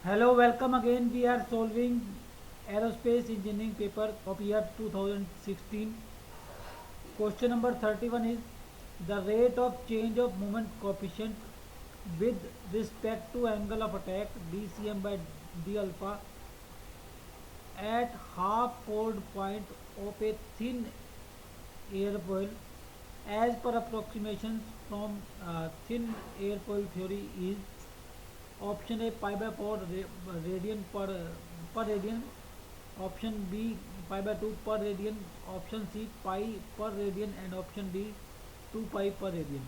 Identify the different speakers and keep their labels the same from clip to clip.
Speaker 1: Hello, welcome again. We are solving aerospace engineering paper of year 2016. Question number 31 is the rate of change of moment coefficient with respect to angle of attack dcm by d alpha at half forward point of a thin airfoil as per approximations from thin airfoil theory is option A pi by 4 radian per radian, option B pi by 2 per radian, option C pi per radian, and option D 2 pi per radian.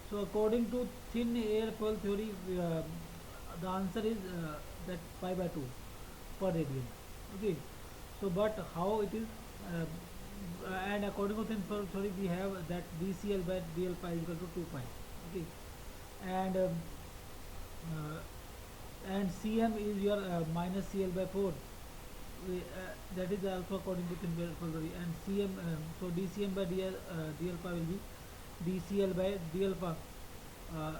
Speaker 1: So according to thin airfoil theory, the answer is that pi by 2 per radian. Okay. So but how it is? And according to thin airfoil theory, we have that dcl by dl pi is equal to 2 pi. Okay. And uh, and cm is your minus cl by 4. That is also according to thin theory. And cm, so dcm by d alpha will be dcl by d alpha, uh,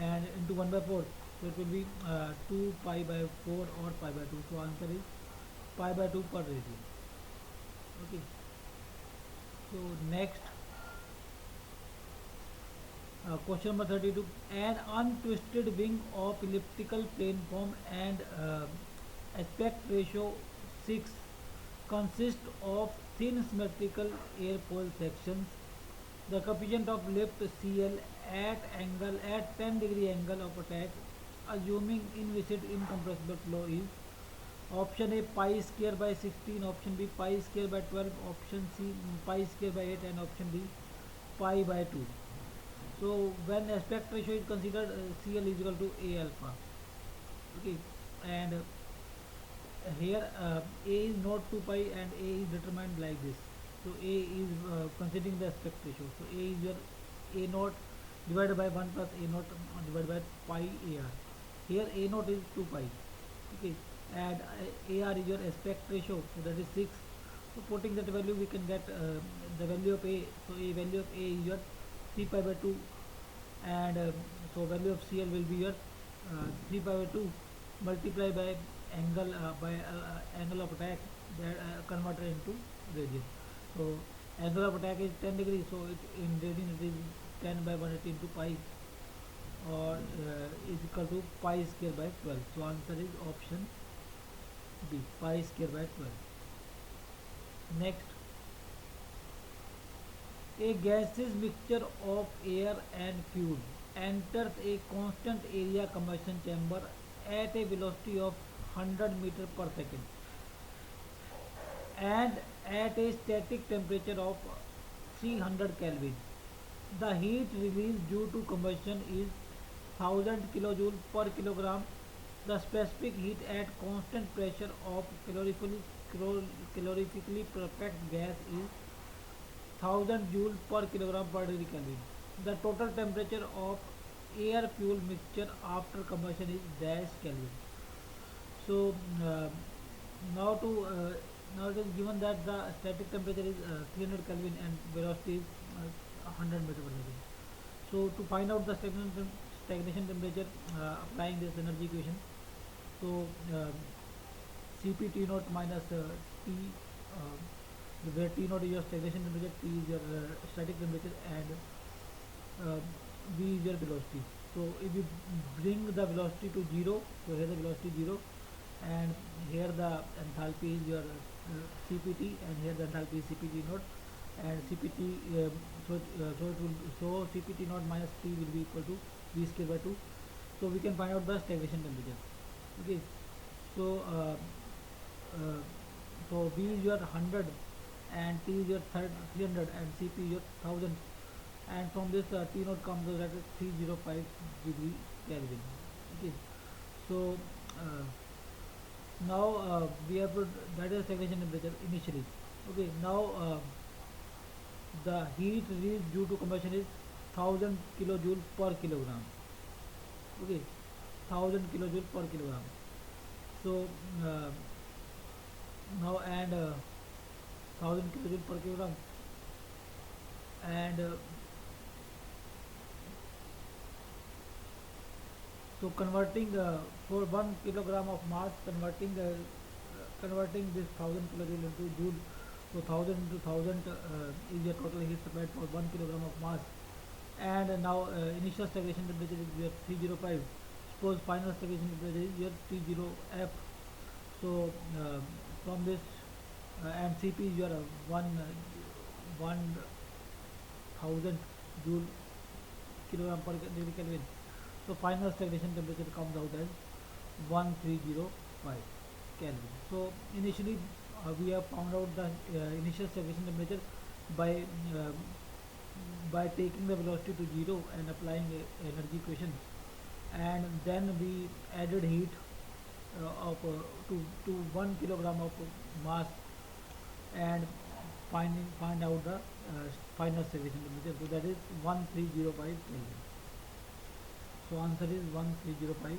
Speaker 1: and into 1 by 4, so it will be 2 pi by 4 or pi by 2. So answer is pi by 2 per radian. Okay. So next, question number 32. An untwisted wing of elliptical plane form and aspect ratio 6 consists of thin symmetrical airfoil sections. The coefficient of lift CL at 10-degree angle of attack, assuming inviscid incompressible flow, is option A pi square by 16, option B pi square by 12, option C pi square by 8, and option D pi by 2. So when aspect ratio is considered, CL is equal to A alpha. Okay, and here A is not 2 pi and A is determined like this. So A is considering the aspect ratio. So A is your A naught divided by 1 plus A naught divided by pi AR. Here A naught is 2 pi. Okay, and AR is your aspect ratio, so that is 6. So putting that value, we can get the value of A. So a value of A is your 3 pi by 2, and so value of CL will be your 3 pi by 2 multiplied by angle of attack, that converted into radian. So angle of attack is 10 degrees, so in radian it is 10 by 180 into pi, or is equal to pi square by 12. So answer is option B, pi square by 12. Next, a gaseous mixture of air and fuel enters a constant area combustion chamber at a velocity of 100 meter per second and at a static temperature of 300 Kelvin. The heat released due to combustion is 1000 kilojoule per kilogram. The specific heat at constant pressure of calorifically perfect gas is 1000 joule per kilogram per degree Kelvin. The total temperature of air fuel mixture after combustion is dash Kelvin. So now to now it is given that the static temperature is 300 Kelvin and velocity is 100 meter per second. So to find out the stagnation temperature, applying this energy equation, so Cp T naught minus T, where T naught is your stagnation temperature, T is your static temperature, and V is your velocity. So if you bring the velocity to 0, so here the velocity 0, and here the enthalpy is your CPT, and here the enthalpy is CPT naught, and CPT, so CPT naught minus T will be equal to V square by 2. So we can find out the stagnation temperature. Okay, so so V is your 100 and T is your 300 and CP is your 1000, and from this T naught comes to that is 305 degree Kelvin. Okay, so now we have to, that is stagnation temperature initially. Okay, now the heat released due to combustion is 1000 kilojoule per kilogram. Okay, 1000 kilojoule per kilogram. So now, and 1000 kilojoule per kilogram, and So converting for 1 kilogram of mass, converting this 1000 kilojoule into joule. So 1000 into 1000 is your total heat supplied for 1 kilogram of mass. And now initial stagnation temperature is your 305. Suppose final stagnation temperature is your T0F. So from this and Cp is your 1000 joule kilogram per degree Kelvin. So final stagnation temperature comes out as 1305 Kelvin. So initially we have found out the initial stagnation temperature by uh, by taking the velocity to 0 and applying a energy equation, and then we added heat of to 1 kilogram of mass and find out the final stagnation temperature. So that is 1305 Kelvin. So answer is 1305 Kelvin.